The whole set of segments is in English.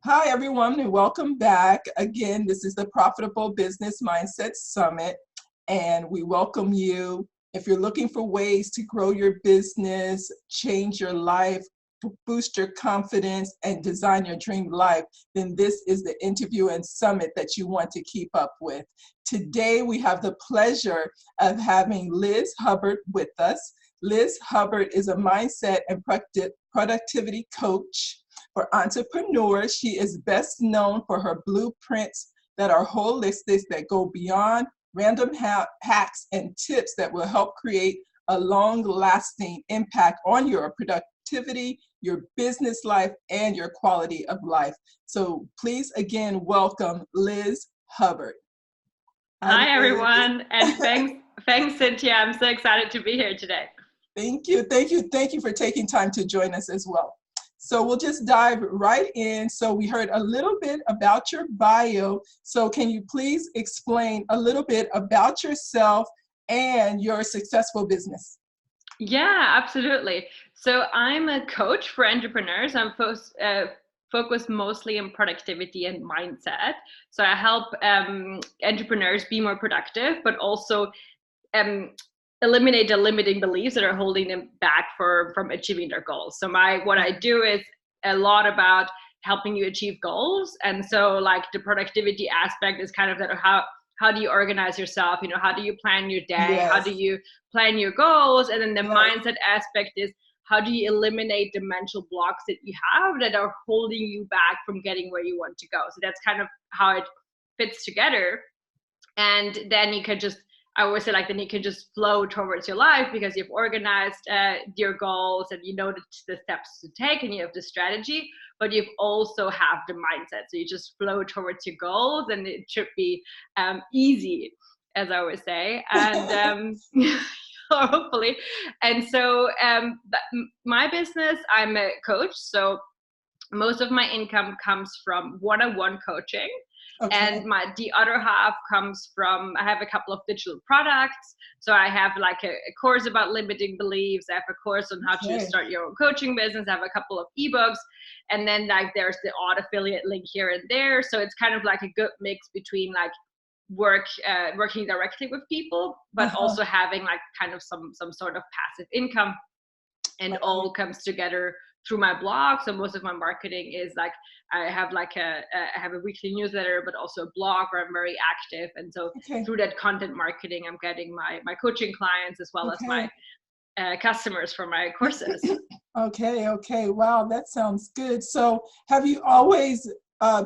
Hi, everyone, and welcome back. Again, this is the Profitable Business Mindset Summit, and we welcome you. If you're looking for ways to grow your business, change your life, boost your confidence, and design your dream life, then this is the interview and summit that you want to keep up with. Today, we have the pleasure of having Liz Hubbard with us. Liz Hubbard is a mindset and productivity coach for entrepreneurs. She is best known for her blueprints that are holistic, that go beyond random hacks and tips that will help create a long-lasting impact on your productivity, your business life, and your quality of life. So please again welcome Liz Hubbard. Hi, Hi Liz. everyone, and thanks Cynthia. I'm so excited to be here today. Thank you for taking time to join us as well. So we'll just dive right in. So we heard a little bit about your bio. So can you please explain a little bit about yourself and your successful business? Yeah, absolutely. So I'm a coach for entrepreneurs. I'm focused mostly on productivity and mindset. So I help entrepreneurs be more productive, but also um, eliminate the limiting beliefs that are holding them back from achieving their goals. So what I do is a lot about helping you achieve goals, and so like the productivity aspect is kind of that how do you organize yourself, how do you plan your day, how do Yes, you plan your goals, and then the yes. mindset aspect is how do you eliminate the mental blocks that you have that are holding you back from getting where you want to go. So that's kind of how it fits together. And then you can just, I always say, like, then you can just flow towards your life because you've organized your goals and you know the steps to take and you have the strategy, but you've also have the mindset. So you just flow towards your goals and it should be easy, as I always say. And hopefully. And so my business, I'm a coach. So most of my income comes from one-on-one coaching, and Okay, the other half comes from, I have a couple of digital products. So I have like a course about limiting beliefs, I have a course on how to okay. start your own coaching business, I have a couple of ebooks, and then like there's the odd affiliate link here and there. So it's kind of like a good mix between like working directly with people, but Uh-huh. also having like kind of some sort of passive income, and Okay, all comes together through my blog. So most of my marketing is like I have like I have a weekly newsletter, but also a blog where I'm very active. And so okay, through that content marketing, I'm getting my coaching clients as well as my okay. customers for my courses. Okay, okay. Wow, that sounds good. So, have you always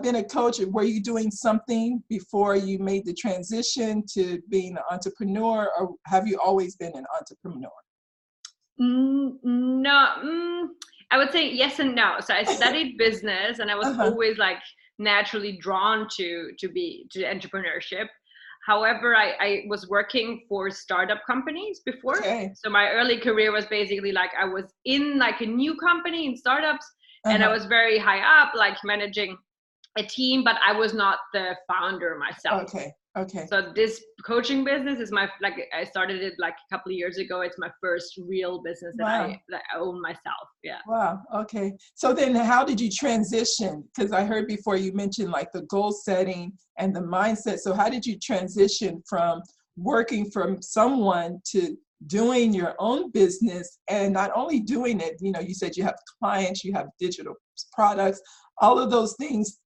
been a coach? Were you doing something before you made the transition to being an entrepreneur, or have you always been an entrepreneur? No, I would say yes and no. So I studied business, and I was Uh-huh. always like naturally drawn to entrepreneurship. However, I was working for startup companies before. Okay. So my early career was basically like I was in like a new company in startups, and I Uh-huh. was very high up, like managing a team, but I was not the founder myself. Okay. Okay. So this coaching business is my, like, I started it like a couple of years ago. It's my first real business that I Wow. own myself. Yeah. Wow. Okay. So then how did you transition? Because I heard before you mentioned like the goal setting and the mindset. So how did you transition from working from someone to doing your own business, and not only doing it, you said you have clients, you have digital products, all of those things,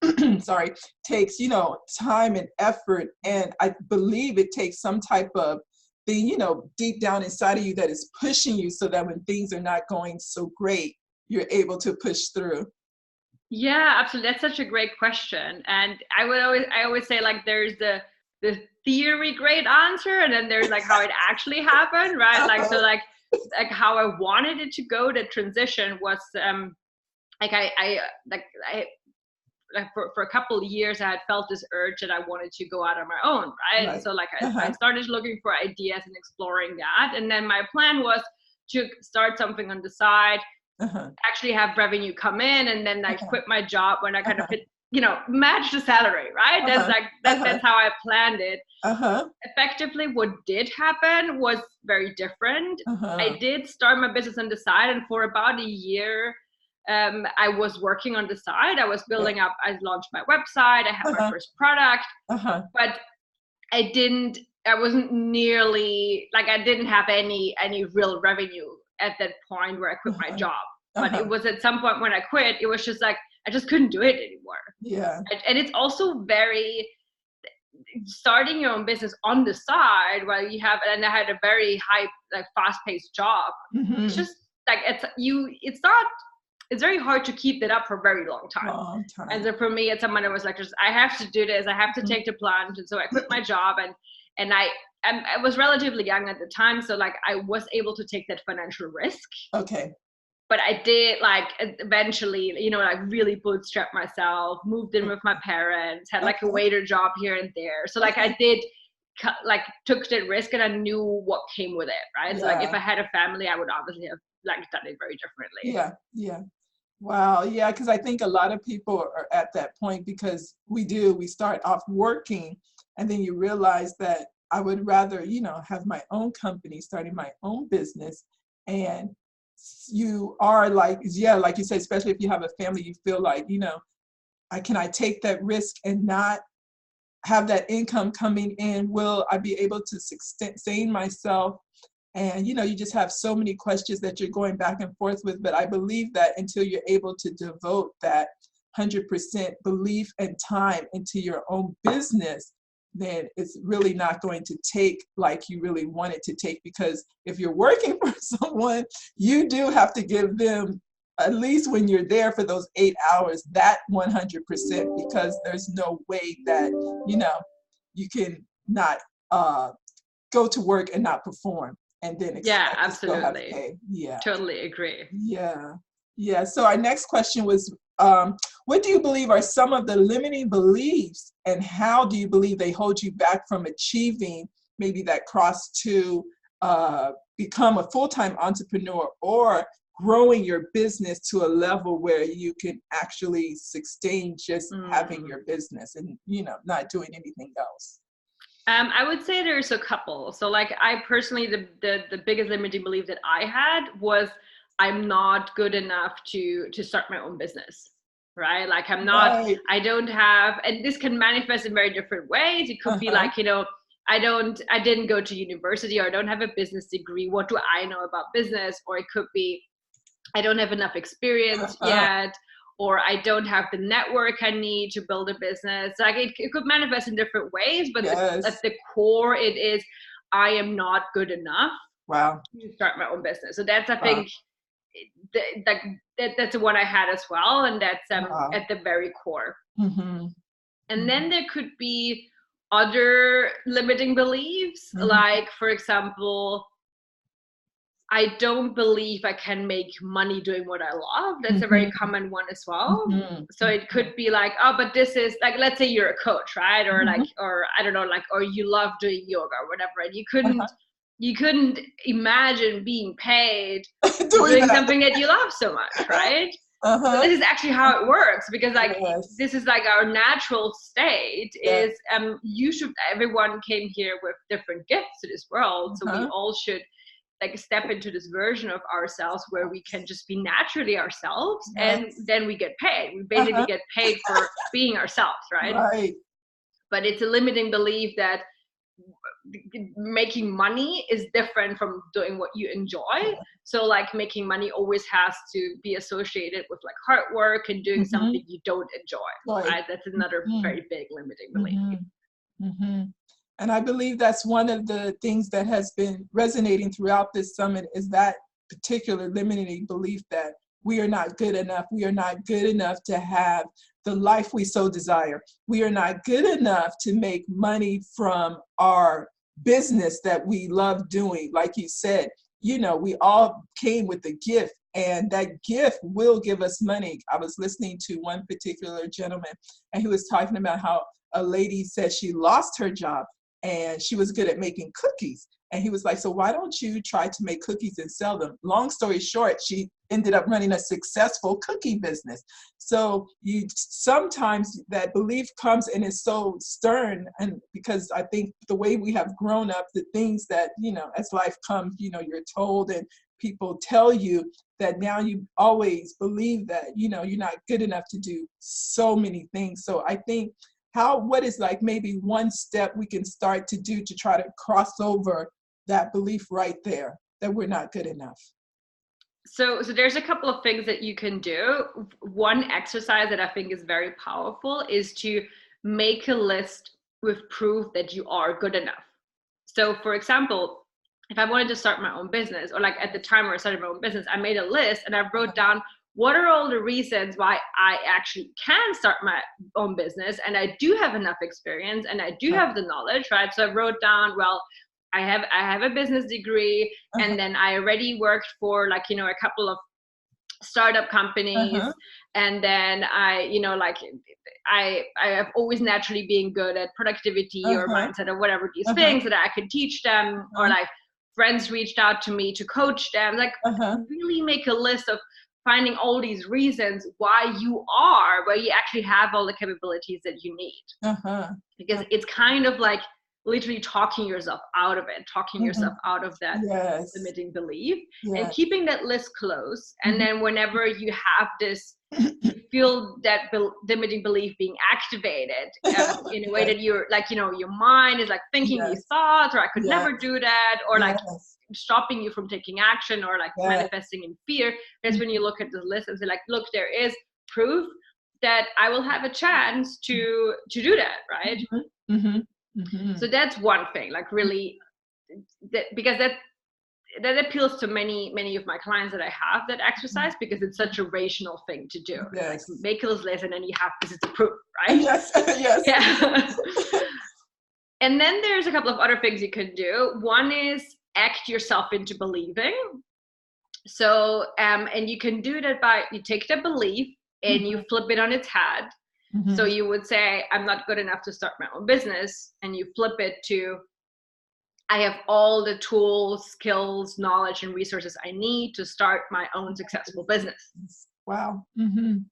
sorry, takes, time and effort. And I believe it takes some type of thing, deep down inside of you that is pushing you so that when things are not going so great, you're able to push through. Yeah, absolutely. That's such a great question. And I always say, like, there's the theory great answer, and then there's like how it actually happened, right? Like, so like how I wanted it to go, the transition was like I like for a couple of years I had felt this urge that I wanted to go out on my own, right? And Right. so like I Uh-huh. started looking for ideas and exploring that. And then my plan was to start something on the side, Uh-huh. actually have revenue come in, and then like Uh-huh. quit my job when I kind of Uh-huh. hit, match the salary, right? That's Uh-huh. like Uh-huh. that's how I planned it. Uh-huh. Effectively, what did happen was very different. Uh-huh. I did start my business on the side, and for about a year I was working on the side. I was building up, I launched my website, I had my first product, but I wasn't nearly, like, I didn't have any real revenue at that point where I quit my job. But it was at some point when I quit, it was just like, I just couldn't do it anymore. Yeah. And it's also starting your own business on the side while you have, and I had a very high, like, fast-paced job. It's just like, it's very hard to keep that up for a very long time. And so for me, it's someone that was like, just, I have to do this, I have to take the plunge. And so I quit my job, and I was relatively young at the time, so like I was able to take that financial risk. Okay. But I did, like, eventually, you know, like, really bootstrap myself, moved in with my parents, had like a waiter job here and there. So like I did, like, took that risk, and I knew what came with it, right? Yeah. So like if I had a family, I would obviously have, like, done it very differently. Yeah. Yeah. Wow. Yeah. Because I think a lot of people are at that point, because we start off working, and then you realize that I would rather, you know, have my own company, starting my own business. And you are like, like you said, especially if you have a family, you feel like, you know, can I take that risk and not have that income coming in? Will I be able to sustain myself? And, you know, you just have so many questions that you're going back and forth with. But I believe that until you're able to devote that 100% belief and time into your own business, then it's really not going to take like you really want it to take. Because if you're working for someone, you do have to give them, at least when you're there for those 8 hours, that 100%, because there's no way that, you know, you can not go to work and not perform and then expect to still have pay. Yeah, totally agree. Yeah. So our next question was, what do you believe are some of the limiting beliefs, and how do you believe they hold you back from achieving maybe that cross to become a full-time entrepreneur, or growing your business to a level where you can actually sustain just having your business and, you know, not doing anything else? I would say there's a couple. So like, I personally, the biggest limiting belief that I had was, I'm not good enough to start my own business, right? Like, I'm not, I don't have, and this can manifest in very different ways. It could be like, you know, I didn't go to university, or I don't have a business degree. What do I know about business? Or it could be, I don't have enough experience yet, or I don't have the network I need to build a business. Like, it could manifest in different ways, but at the core, it is, I am not good enough to start my own business. So that's, I think, that's the one I had as well, and that's at the very core. And then there could be other limiting beliefs, like, for example, I don't believe I can make money doing what I love. That's a very common one as well. So it could be like, oh, but this is like, let's say you're a coach, right? Or like, or I don't know, like, or you love doing yoga or whatever, and you couldn't imagine being paid doing something that you love so much, right? So this is actually how it works, because like, this is like our natural state is, everyone came here with different gifts to this world. So we all should like step into this version of ourselves where we can just be naturally ourselves, and then we get paid. We basically get paid for being ourselves, right? But it's a limiting belief that making money is different from doing what you enjoy. So like, making money always has to be associated with like hard work and doing something you don't enjoy, right? That's another very big limiting belief. And I believe that's one of the things that has been resonating throughout this summit, is that particular limiting belief that we are not good enough. We are not good enough to have the life we so desire. We are not good enough to make money from our business that we love doing. Like you said, you know, we all came with a gift, and that gift will give us money. I was listening to one particular gentleman, and he was talking about how a lady said she lost her job, and she was good at making cookies. And he was like, so why don't you try to make cookies and sell them? Long story short, she ended up running a successful cookie business. So sometimes that belief comes and is so stern, and because I think the way we have grown up, the things that, you know, as life comes, you know, you're told, and people tell you that now you always believe that, you know, you're not good enough to do so many things. So I think what is like maybe one step we can start to do to try to cross over that belief right there, that we're not good enough? So there's a couple of things that you can do. One exercise that I think is very powerful is to make a list with proof that you are good enough. So for example, if I wanted to start my own business, or like at the time where I started my own business, I made a list and I wrote down what are all the reasons why I actually can start my own business, and I do have enough experience and I do have the knowledge, right? So I wrote down, well, I have a business degree, and then I already worked for, like, you know, a couple of startup companies, and then I have always naturally been good at productivity or mindset or whatever these things that I could teach them, or like friends reached out to me to coach them. Like really make a list of finding all these reasons why you actually have all the capabilities that you need. Because it's kind of like literally talking yourself out of it, talking yourself out of that limiting belief, and keeping that list close. And then whenever you have this, you feel that limiting belief being activated in a way that you're like, you know, your mind is like thinking these thoughts, or I could never do that, or like stopping you from taking action, or like manifesting in fear. That's when you look at the list and say, like, look, there is proof that I will have a chance to do that, right? So that's one thing, like really, because that appeals to many of my clients that I have that exercise, because it's such a rational thing to do. Like, make a list and then you have, this is the proof, right? Yeah. And then there's a couple of other things you can do. One is act yourself into believing. So and you can do that by, you take the belief and you flip it on its head. So you would say, I'm not good enough to start my own business, and you flip it to, I have all the tools, skills, knowledge, and resources I need to start my own successful business. Wow. And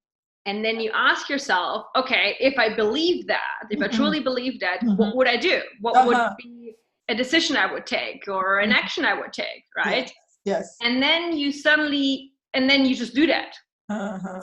then you ask yourself, okay, if I believe that, if I truly believe that, what would I do? What would be a decision I would take, or an action I would take, right? Yes. And then you just do that.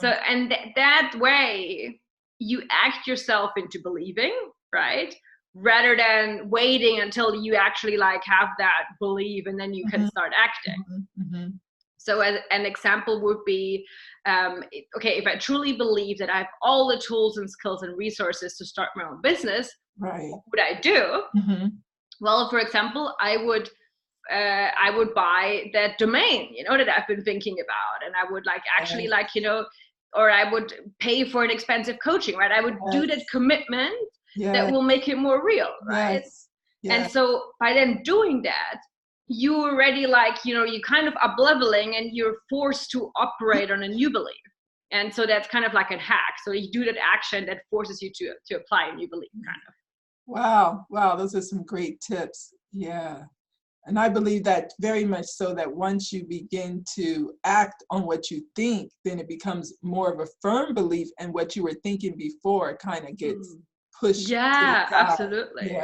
So, and that way, you act yourself into believing, right? Rather than waiting until you actually like have that belief and then you can start acting. So as an example would be, okay, if I truly believe that I have all the tools and skills and resources to start my own business, what would I do? Well, for example, I would buy that domain, you know, that I've been thinking about, and I would like actually like, you know, or I would pay for an expensive coaching, right? I would do that commitment that will make it more real, right? And so by then doing that, you already like, you know, you kind of up leveling and you're forced to operate on a new belief. And so that's kind of like a hack. So you do that action that forces you to apply a new belief, kind of. Wow, those are some great tips. Yeah. And I believe that very much so, that once you begin to act on what you think, then it becomes more of a firm belief, and what you were thinking before kind of gets pushed. Yeah, absolutely.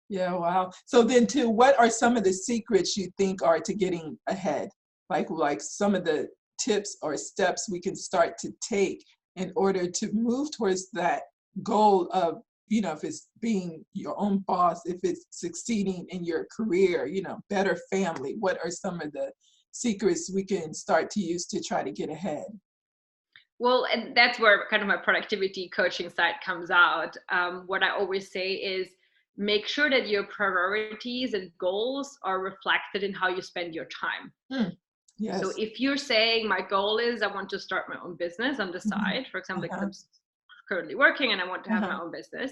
Yeah, wow. So then too, what are some of the secrets you think are to getting ahead? Like some of the tips or steps we can start to take in order to move towards that goal of, you know, if it's being your own boss, if it's succeeding in your career, you know, better family, what are some of the secrets we can start to use to try to get ahead? Well, and that's where kind of my productivity coaching side comes out. What I always say is, make sure that your priorities and goals are reflected in how you spend your time. Yes. So if you're saying, my goal is I want to start my own business on the side, for example, because I'm currently working and I want to have my own business,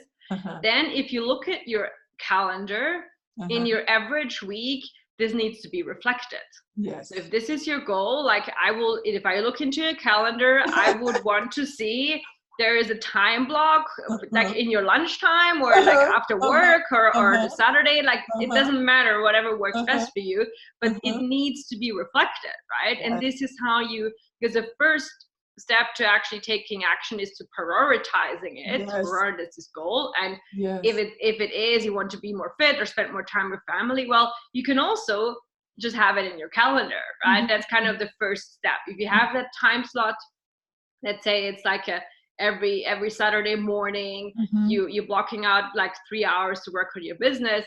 then if you look at your calendar in your average week, this needs to be reflected. Yes. So if this is your goal, like if I look into your calendar, I would want to see there is a time block, like in your lunchtime, or like after work, or the Saturday, like it doesn't matter, whatever works best for you, but it needs to be reflected, right? And this is how because the first step to actually taking action is to prioritizing it, prioritize this goal. And if it is, you want to be more fit or spend more time with family, well, you can also just have it in your calendar, right? That's kind of the first step. If you have that time slot, let's say it's like every Saturday morning, you blocking out like 3 hours to work on your business.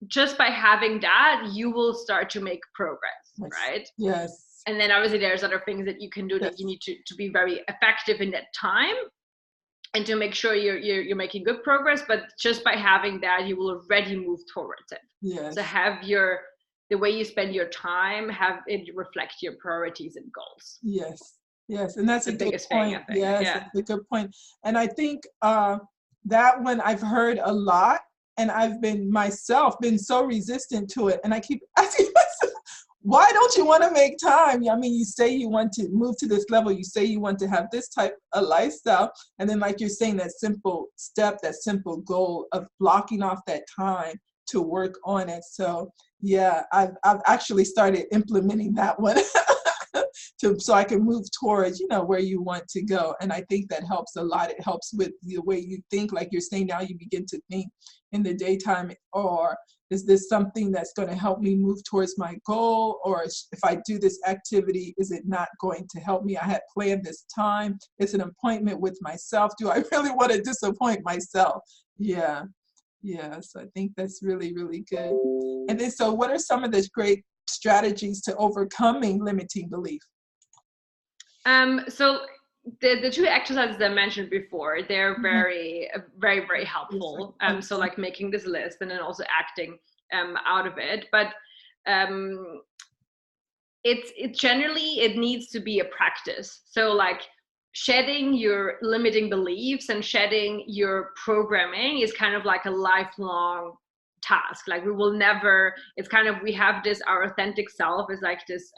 Just by having that, you will start to make progress, right? Yes. And then obviously there's other things that you can do that you need to be very effective in that time and to make sure you're making good progress. But just by having that, you will already move towards it. Yes. So have the way you spend your time, have it reflect your priorities and goals. Yes. Yes. And that's the a good biggest point. thing, I think. Yes, Yeah. that's a good point. And I think that one I've heard a lot, and I've been myself been so resistant to it. And I keep asking myself, why don't you want to make time? I mean, you say you want to move to this level. You say you want to have this type of lifestyle. And then like you're saying, that simple step, that simple goal of blocking off that time to work on it. So yeah, I've actually started implementing that one so I can move towards, where you want to go. And I think that helps a lot. It helps with the way you think, like you're saying now you begin to think in the daytime, or is this something that's going to help me move towards my goal? Or if I do this activity, is it not going to help me? I had planned this time. It's an appointment with myself. Do I really want to disappoint myself? Yeah. So I think that's really, really good. And then, so what are some of the great strategies to overcoming limiting belief? So the two exercises I mentioned before, they're very, very, very helpful. So like making this list and then also acting out of it. But it generally, it needs to be a practice. So like shedding your limiting beliefs and shedding your programming is kind of like a lifelong task. Like we will never, it's kind of, we have this, our authentic self is like this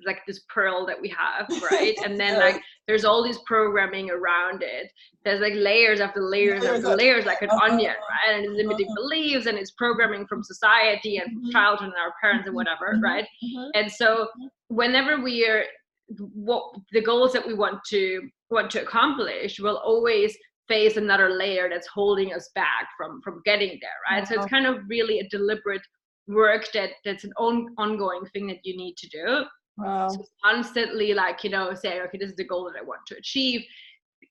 like this pearl that we have, right? And then like there's all this programming around it. There's like layers after layers after layers, like an onion, right? And it's limiting beliefs, and it's programming from society and from childhood and our parents and whatever, right? And so whenever we are, what the goals that we want to accomplish will always face another layer that's holding us back from getting there, right? So it's kind of really a deliberate work that's an ongoing thing that you need to do. So constantly like, saying, okay, this is the goal that I want to achieve,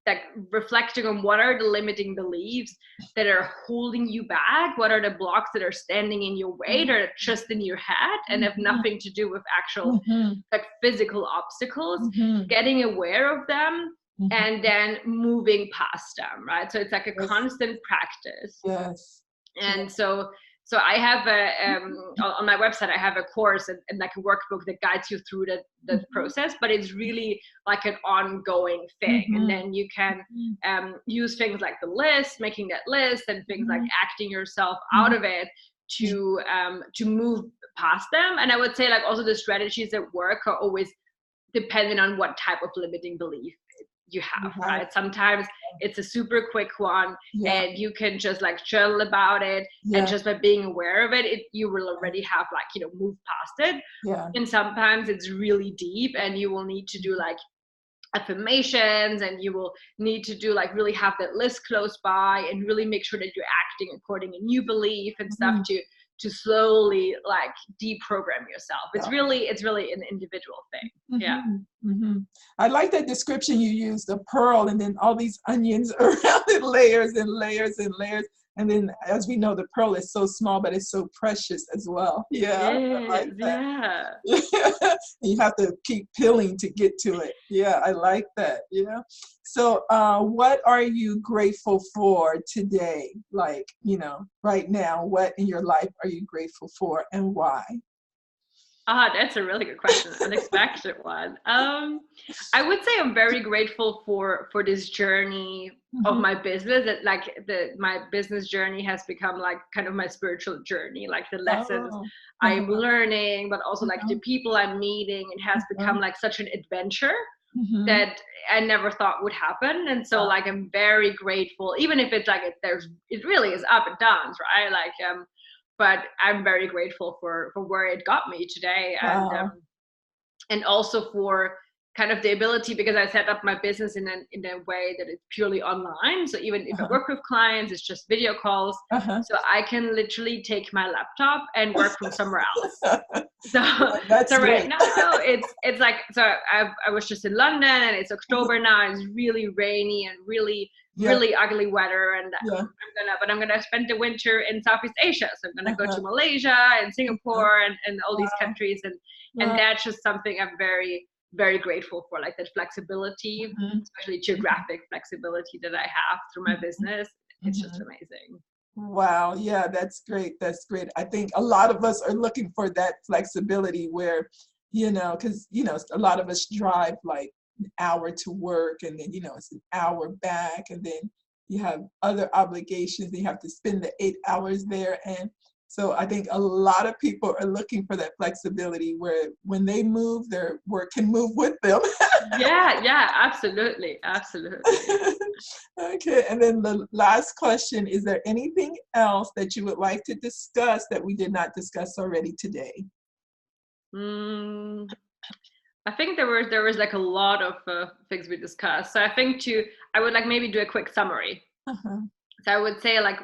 like reflecting on what are the limiting beliefs that are holding you back, what are the blocks that are standing in your way that are just in your head and have nothing to do with actual like physical obstacles, getting aware of them and then moving past them, right? So it's like a constant practice. And so I have on my website, I have a course and like a workbook that guides you through the process, but it's really like an ongoing thing. And then you can use things like the list, making that list, and things like acting yourself out of it to move past them. And I would say like also the strategies that work are always dependent on what type of limiting belief you have, right? Sometimes it's a super quick one and you can just like journal about it and just by being aware of it, you will already have like, move past it. And sometimes it's really deep and you will need to do like affirmations and you will need to do like really have that list close by and really make sure that you're acting according to new belief and stuff to slowly like deprogram yourself. It's really an individual thing. I like that description you used, the pearl, and then all these onions around it, layers and layers and layers. And then, as we know, the pearl is so small, but it's so precious as well. I like that. You have to keep peeling to get to it. I like that. So what are you grateful for today? Like, right now, what in your life are you grateful for and why? That's a really good question. Unexpected one. I would say I'm very grateful for this journey of my business. That like my business journey has become like kind of my spiritual journey, like the lessons I'm learning, but also like the people I'm meeting. It has become like such an adventure that I never thought would happen. And so like I'm very grateful, even if it's like it really is up and downs, right? Like but I'm very grateful for where it got me today, and also for kind of the ability, because I set up my business in a way that it's purely online. So even if I work with clients, it's just video calls. So I can literally take my laptop and work from somewhere else. So, That's so right great. now it's like, so I was just in London, and it's October now. It's really rainy and really ugly weather, and I'm gonna spend the winter in Southeast Asia. So I'm gonna go to Malaysia and Singapore and all these countries, and that's just something I'm very, very grateful for, like that flexibility, especially geographic flexibility that I have through my business. It's just amazing. Wow. Yeah, that's great. That's great. I think a lot of us are looking for that flexibility where, because, a lot of us drive like an hour to work, and then, it's an hour back, and then you have other obligations. You have to spend the 8 hours there. And so I think a lot of people are looking for that flexibility where when they move, their work can move with them. Yeah, absolutely. Okay, and then the last question, is there anything else that you would like to discuss that we did not discuss already today? I think there was like a lot of things we discussed. So I would like maybe do a quick summary. So I would say like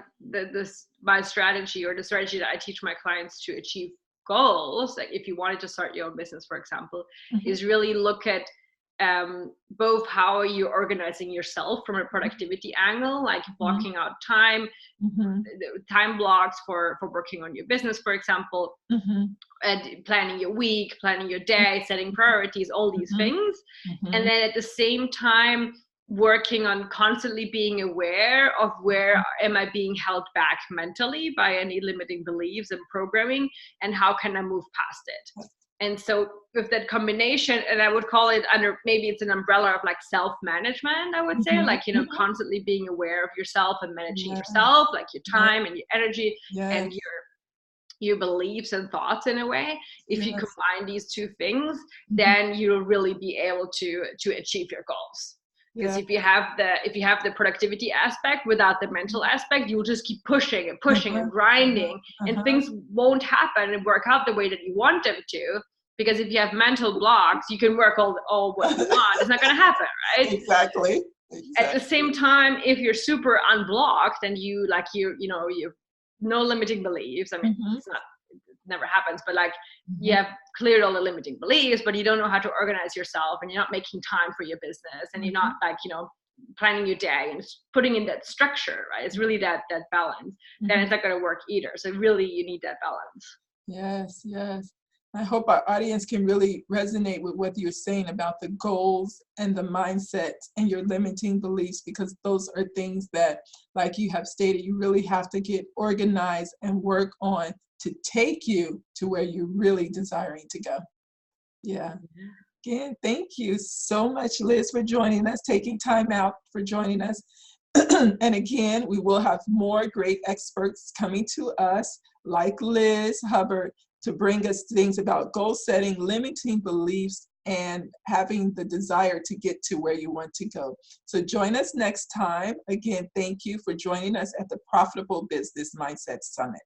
my strategy, or the strategy that I teach my clients to achieve goals, like if you wanted to start your own business, for example, is really look at both how are you organizing yourself from a productivity angle, like blocking out time, time blocks for working on your business, for example, and planning your week, planning your day, setting priorities, all these things. And then at the same time, working on constantly being aware of where am I being held back mentally by any limiting beliefs and programming, and how can I move past it. And so with that combination, and I would call it under, maybe it's an umbrella of like self-management, I would say, like, constantly being aware of yourself and managing yourself, like your time and your energy and your beliefs and thoughts in a way. If you combine these two things, then you'll really be able to achieve your goals. Because if you have the productivity aspect without the mental aspect, you'll just keep pushing and grinding, and things won't happen and work out the way that you want them to. Because if you have mental blocks, you can work all what you want. It's not going to happen, right? Exactly. At the same time, if you're super unblocked and you no limiting beliefs. I mean, it never happens, but like you have cleared all the limiting beliefs, but you don't know how to organize yourself, and you're not making time for your business, and you're not like, planning your day and putting in that structure, right? It's really that balance. Then it's not going to work either. So really you need that balance. Yes. I hope our audience can really resonate with what you're saying about the goals and the mindset and your limiting beliefs, because those are things that, like you have stated, you really have to get organized and work on to take you to where you're really desiring to go. Yeah. Again, thank you so much, Liz, for joining us, taking time out for joining us. And again, we will have more great experts coming to us, like Liz Hubbard, to bring us things about goal setting, limiting beliefs, and having the desire to get to where you want to go. So join us next time. Again, thank you for joining us at the Profitable Business Mindset Summit.